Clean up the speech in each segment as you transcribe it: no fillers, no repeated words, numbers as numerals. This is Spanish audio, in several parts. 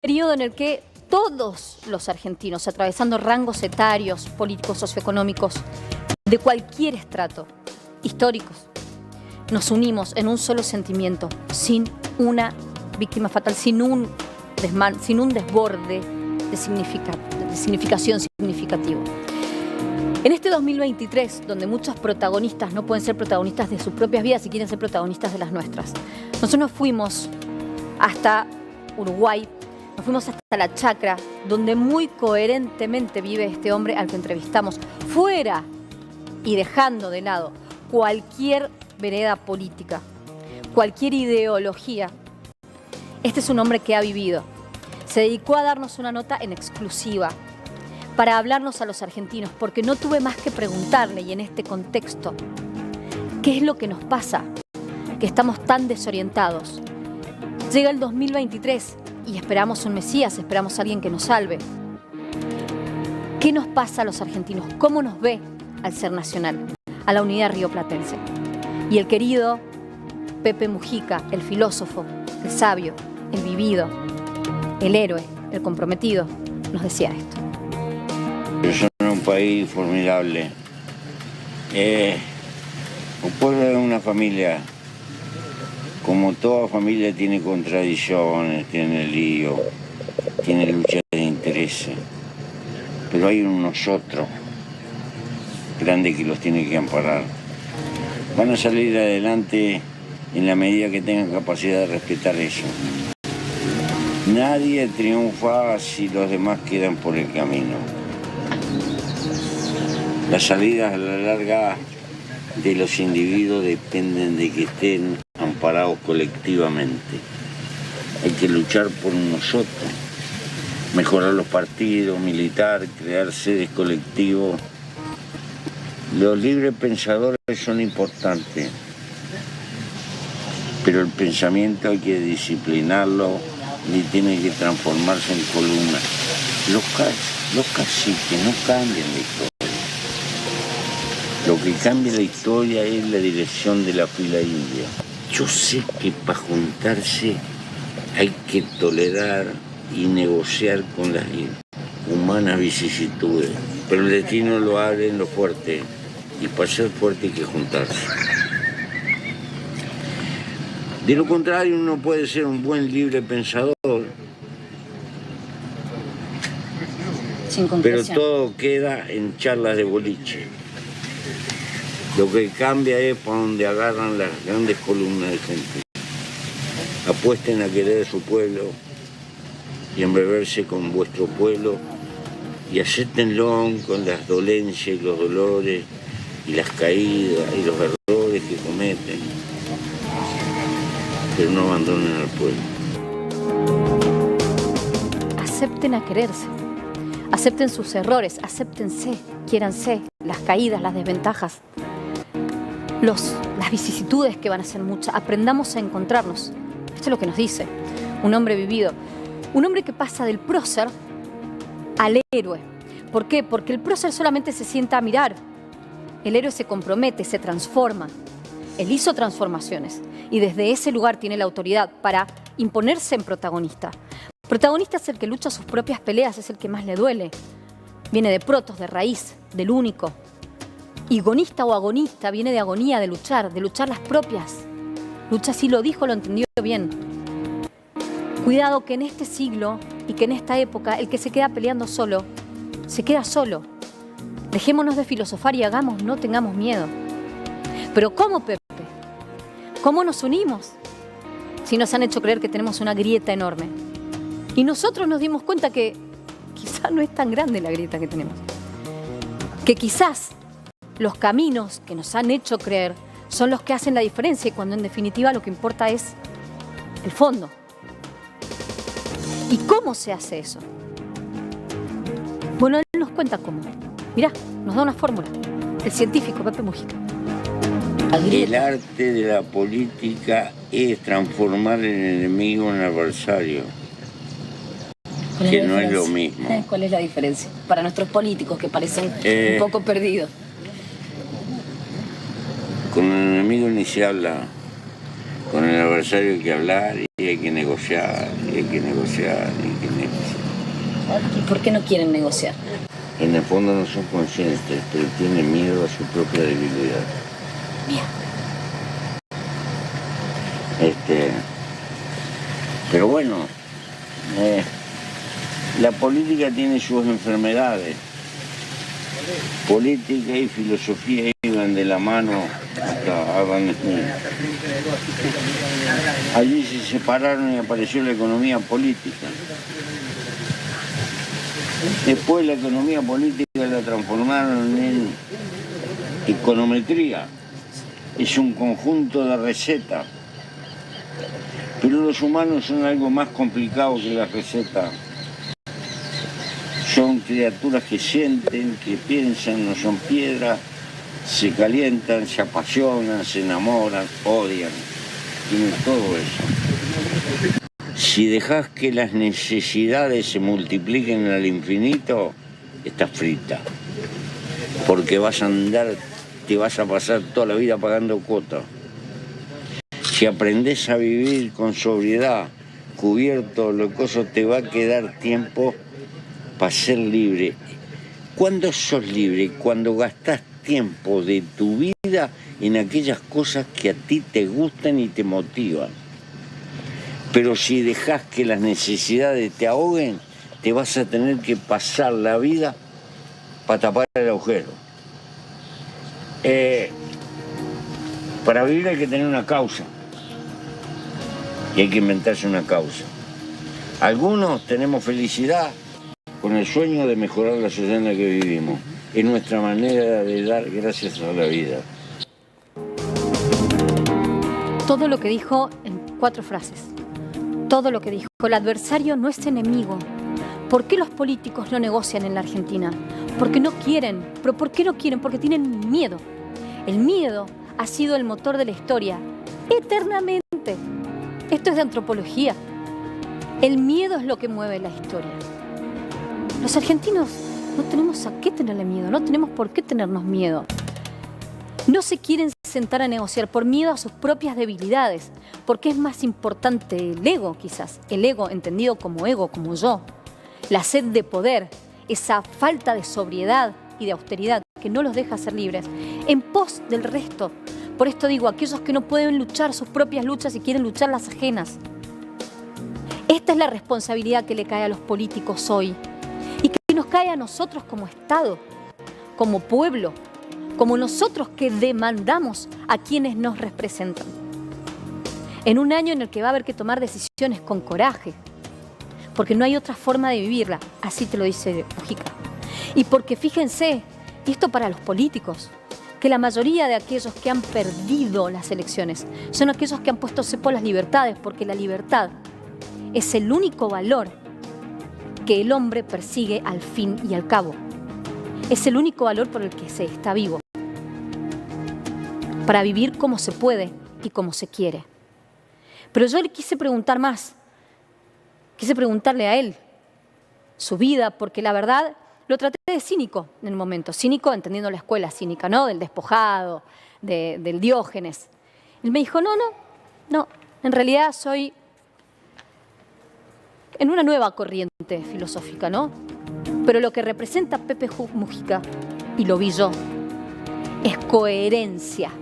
periodo en el que todos los argentinos, atravesando rangos etarios, políticos, socioeconómicos, de cualquier estrato, históricos, nos unimos en un solo sentimiento, sin una víctima fatal, sin un desborde de significación significativo. En este 2023, donde muchos protagonistas no pueden ser protagonistas de sus propias vidas y quieren ser protagonistas de las nuestras, nosotros nos fuimos hasta Uruguay, nos fuimos hasta La Chacra, donde muy coherentemente vive este hombre al que entrevistamos, fuera y dejando de lado cualquier vereda política, cualquier ideología. Este es un hombre que ha vivido. Se dedicó a darnos una nota en exclusiva para hablarnos a los argentinos, porque no tuve más que preguntarle, y en este contexto, ¿qué es lo que nos pasa? Que estamos tan desorientados. Llega el 2023 y esperamos un Mesías, esperamos a alguien que nos salve. ¿Qué nos pasa a los argentinos? ¿Cómo nos ve al ser nacional, a la unidad rioplatense? Y el querido Pepe Mujica, el filósofo, el sabio, el vivido, el héroe, el comprometido, nos decía esto. Son un país formidable. Un pueblo es una familia. Como toda familia tiene contradicciones, tiene lío, tiene lucha de intereses. Pero hay unos otros grandes que los tiene que amparar. Van a salir adelante en la medida que tengan capacidad de respetar eso. Nadie triunfa si los demás quedan por el camino. Las salidas a la larga de los individuos dependen de que estén amparados colectivamente. Hay que luchar por nosotros, mejorar los partidos, militar, crear sedes colectivos. Los libres pensadores son importantes, pero el pensamiento hay que disciplinarlo y tiene que transformarse en columnas. Los caciques no cambian la historia. Lo que cambia la historia es la dirección de la fila india. Yo sé que para juntarse hay que tolerar y negociar con las humanas vicisitudes, pero el destino lo abre en lo fuerte, y para ser fuerte hay que juntarse. De lo contrario, uno puede ser un buen libre pensador, pero todo queda en charlas de boliche. Lo que cambia es para donde agarran las grandes columnas de gente. Apuesten a querer su pueblo y embeberse con vuestro pueblo y acéptenlo con las dolencias y los dolores y las caídas y los errores que cometen, pero no abandonen al pueblo. Acepten a quererse, acepten sus errores, acéptense, quiéranse, las caídas, las desventajas, las vicisitudes que van a ser muchas. Aprendamos a encontrarnos. Esto es lo que nos dice un hombre vivido, un hombre que pasa del prócer al héroe. ¿Por qué? Porque el prócer solamente se sienta a mirar. El héroe se compromete, se transforma. Él hizo transformaciones y desde ese lugar tiene la autoridad para imponerse en protagonista. Protagonista es el que lucha sus propias peleas, es el que más le duele. Viene de protos, de raíz, del único. Y gonista o agonista viene de agonía, de luchar las propias. Lucha, sí lo dijo, lo entendió bien. Cuidado que en este siglo y que en esta época el que se queda peleando solo, se queda solo. Dejémonos de filosofar y hagamos, no tengamos miedo. Pero ¿cómo, Pepe? ¿Cómo nos unimos? Si nos han hecho creer que tenemos una grieta enorme. Y nosotros nos dimos cuenta que quizás no es tan grande la grieta que tenemos. Que quizás los caminos que nos han hecho creer son los que hacen la diferencia y cuando en definitiva lo que importa es el fondo. ¿Y cómo se hace eso? Bueno, él nos cuenta cómo. Mirá, nos da una fórmula. El científico Pepe Mujica. El arte de la política es transformar el enemigo en adversario, que no es lo mismo. ¿Cuál es la diferencia? Para nuestros políticos que parecen un poco perdidos. Con el enemigo ni se habla, Con el adversario hay que hablar y hay que negociar, y hay que negociar, y hay que negociar. ¿Y por qué no quieren negociar? En el fondo no son conscientes, pero tienen miedo a su propia debilidad. Miedo. Pero bueno, la política tiene sus enfermedades. Política y filosofía iban de la mano hasta Adam Smith. Allí se separaron y apareció la economía política. Después la economía política la transformaron en econometría. Es un conjunto de recetas. Pero los humanos son algo más complicado que la receta. Son criaturas que sienten, que piensan, no son piedras, se calientan, se apasionan, se enamoran, odian. Tienen todo eso. Si dejas que las necesidades se multipliquen al infinito, estás frita. Porque te vas a pasar toda la vida pagando cuotas. Si aprendés a vivir con sobriedad, cubierto, locoso, te va a quedar tiempo para ser libre. ¿Cuándo sos libre? Cuando gastás tiempo de tu vida en aquellas cosas que a ti te gustan y te motivan. Pero si dejás que las necesidades te ahoguen, te vas a tener que pasar la vida para tapar el agujero. Para vivir hay que tener una causa. Y hay que inventarse una causa. Algunos tenemos felicidad con el sueño de mejorar la sociedad en la que vivimos. Es nuestra manera de dar gracias a la vida. Todo lo que dijo en 4 frases. Todo lo que dijo. El adversario no es enemigo. ¿Por qué los políticos no negocian en la Argentina? Porque no quieren. ¿Pero por qué no quieren? Porque tienen miedo. El miedo ha sido el motor de la historia. Eternamente. Esto es de antropología. El miedo es lo que mueve la historia. Los argentinos no tenemos a qué tenerle miedo, no tenemos por qué tenernos miedo. No se quieren sentar a negociar por miedo a sus propias debilidades, porque es más importante el ego, quizás, el ego entendido como ego, como yo. La sed de poder, esa falta de sobriedad y de austeridad que no los deja ser libres, en pos del resto. Por esto digo, aquellos que no pueden luchar sus propias luchas y quieren luchar las ajenas. Esta es la responsabilidad que le cae a los políticos hoy y que nos cae a nosotros como Estado, como pueblo, como nosotros que demandamos a quienes nos representan. En un año en el que va a haber que tomar decisiones con coraje, porque no hay otra forma de vivirla, así te lo dice Mujica. Y porque fíjense, y esto para los políticos, que la mayoría de aquellos que han perdido las elecciones son aquellos que han puesto cepo a las libertades, porque la libertad es el único valor que el hombre persigue al fin y al cabo. Es el único valor por el que se está vivo, para vivir como se puede y como se quiere. Pero yo le quise preguntar más, quise preguntarle a él su vida, porque la verdad lo traté de cínico en el momento, cínico entendiendo la escuela cínica, ¿no? Del despojado, del Diógenes. Él me dijo, no, en realidad soy en una nueva corriente filosófica, ¿no? Pero lo que representa Pepe Mujica, y lo vi yo, es coherencia.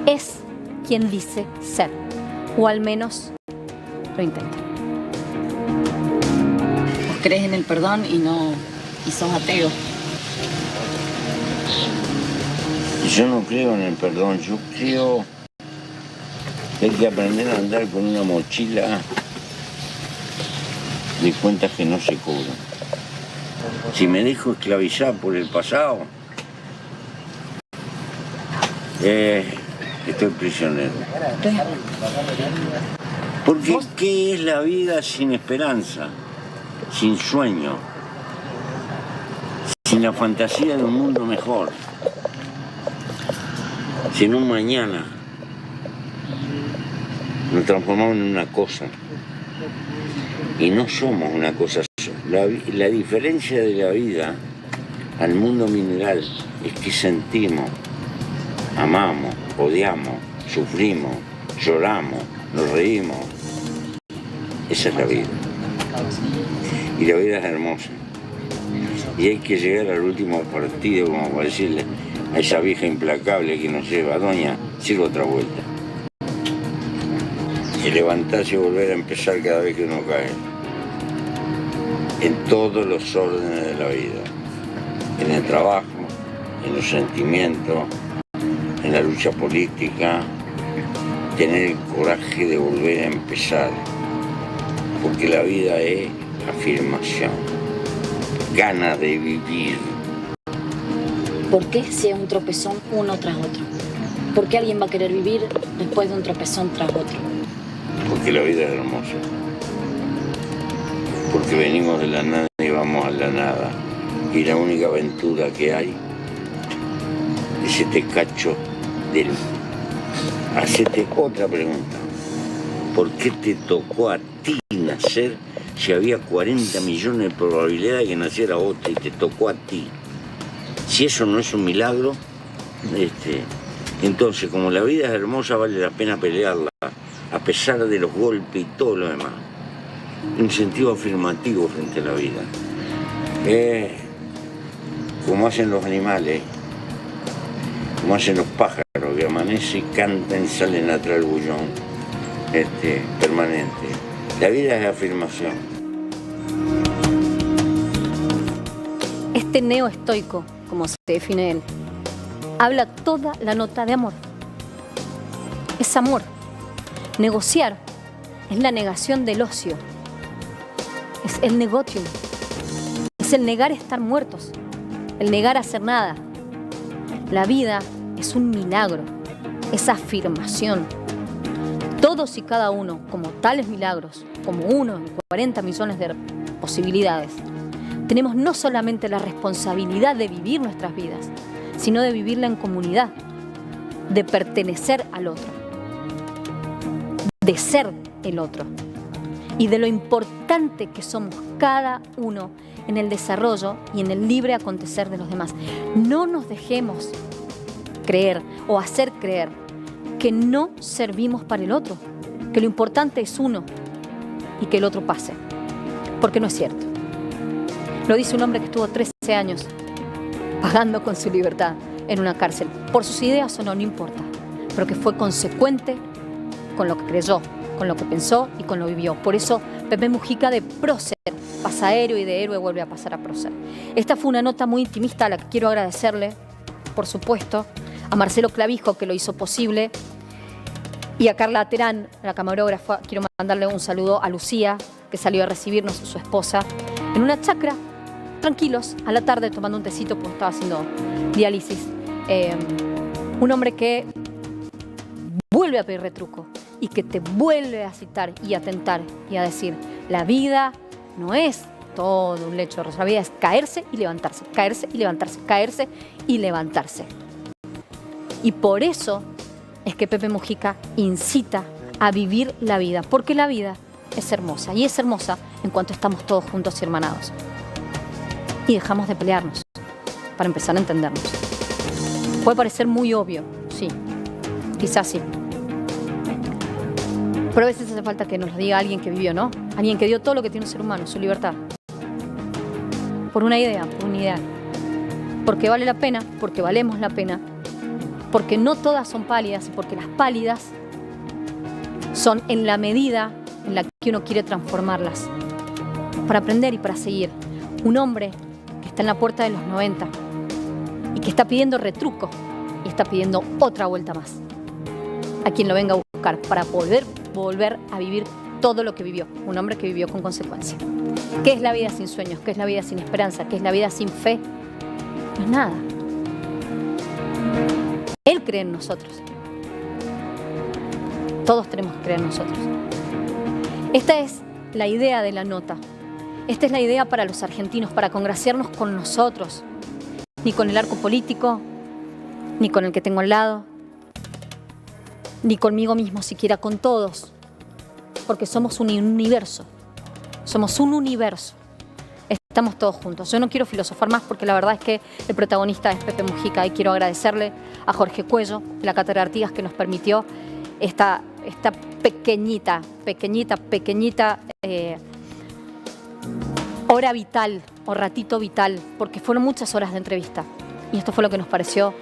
Es quien dice ser, o al menos lo intenta. ¿Vos crees en el perdón y sos ateo? Yo no creo en el perdón, yo creo que hay que aprender a andar con una mochila de cuentas que no se cobran. Si me dejo esclavizar por el pasado, estoy prisionero. Porque ¿qué es la vida sin esperanza, sin sueño, sin la fantasía de un mundo mejor, sin un mañana? Nos transformamos en una cosa y no somos una cosa. La diferencia de la vida al mundo mineral es que sentimos, amamos, odiamos, sufrimos, lloramos, nos reímos. Esa es la vida. Y la vida es hermosa. Y hay que llegar al último partido como para decirle a esa vieja implacable que nos lleva, doña, sirva otra vuelta. Y levantarse y volver a empezar cada vez que uno cae. En todos los órdenes de la vida. En el trabajo, en los sentimientos, en la lucha política. Tener el coraje de volver a empezar. Porque la vida es afirmación. Ganas de vivir. ¿Por qué si es un tropezón uno tras otro? ¿Por qué alguien va a querer vivir después de un tropezón tras otro? Porque la vida es hermosa. Porque venimos de la nada y vamos a la nada. Y la única aventura que hay es este cacho de luz. Hacete otra pregunta. ¿Por qué te tocó a ti nacer si había 40 millones de probabilidades de que naciera otra y te tocó a ti? Si eso no es un milagro, entonces como la vida es hermosa vale la pena pelearla, a pesar de los golpes y todo lo demás. Un sentido afirmativo frente a la vida. Como hacen los animales, como hacen los pájaros, que amanecen, cantan y salen atrás del bullón permanente. La vida es afirmación. Este neoestoico, como se define él, habla toda la nota de amor. Es amor. Negociar es la negación del ocio. Es el negotium. Es el negar estar muertos. El negar hacer nada. La vida es un milagro. Es afirmación. Todos y cada uno, como tales milagros, como uno en 40 millones de posibilidades, tenemos no solamente la responsabilidad de vivir nuestras vidas, sino de vivirla en comunidad, de pertenecer al otro, de ser el otro y de lo importante que somos cada uno en el desarrollo y en el libre acontecer de los demás. No nos dejemos creer o hacer creer que no servimos para el otro, que lo importante es uno y que el otro pase, porque no es cierto. Lo dice un hombre que estuvo 13 años pagando con su libertad en una cárcel, por sus ideas o no, no importa, pero que fue consecuente con lo que creyó, con lo que pensó y con lo vivió. Por eso Pepe Mujica de prócer pasa a héroe y de héroe vuelve a pasar a prócer. Esta fue una nota muy intimista a la que quiero agradecerle, por supuesto, a Marcelo Clavijo, que lo hizo posible, y a Carla Terán, la camarógrafa. Quiero mandarle un saludo a Lucía, que salió a recibirnos, su esposa, en una chacra, tranquilos, a la tarde tomando un tecito porque estaba haciendo diálisis. Un hombre que vuelve a pedir retruco y que te vuelve a citar y a tentar y a decir: la vida no es todo un lecho de rosas, la vida es caerse y levantarse, caerse y levantarse, caerse y levantarse. Y por eso es que Pepe Mujica incita a vivir la vida, porque la vida es hermosa, y es hermosa en cuanto estamos todos juntos y hermanados. Y dejamos de pelearnos para empezar a entendernos. Puede parecer muy obvio, sí, quizás sí. Pero a veces hace falta que nos lo diga alguien que vivió, ¿no? Alguien que dio todo lo que tiene un ser humano, su libertad. Por una idea, por un ideal. Porque vale la pena, porque valemos la pena, porque no todas son pálidas y porque las pálidas son en la medida en la que uno quiere transformarlas. Para aprender y para seguir. Un hombre que está en la puerta de los 90 y que está pidiendo retruco y está pidiendo otra vuelta más. A quien lo venga a buscar para poder volver a vivir todo lo que vivió. Un hombre que vivió con consecuencia. ¿Qué es la vida sin sueños? ¿Qué es la vida sin esperanza? ¿Qué es la vida sin fe? No es nada. Él cree en nosotros. Todos tenemos que creer en nosotros. Esta es la idea de la nota. Esta es la idea para los argentinos, para congraciarnos con nosotros. Ni con el arco político, ni con el que tengo al lado, ni conmigo mismo, siquiera con todos. Porque somos un universo. Somos un universo. Estamos todos juntos. Yo no quiero filosofar más porque la verdad es que el protagonista es Pepe Mujica y quiero agradecerle a Jorge Cuello de la Cátedra de Artigas que nos permitió esta esta pequeñita hora vital o ratito vital, porque fueron muchas horas de entrevista. Y esto fue lo que nos pareció,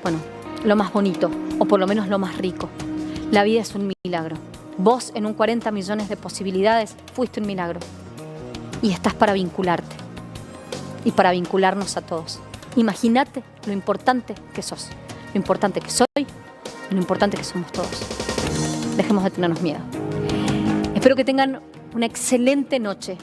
bueno, lo más bonito, o por lo menos lo más rico. La vida es un milagro. Vos, en un 40 millones de posibilidades, fuiste un milagro. Y estás para vincularte. Y para vincularnos a todos. Imagínate lo importante que sos, lo importante que soy y lo importante que somos todos. Dejemos de tenernos miedo. Espero que tengan una excelente noche.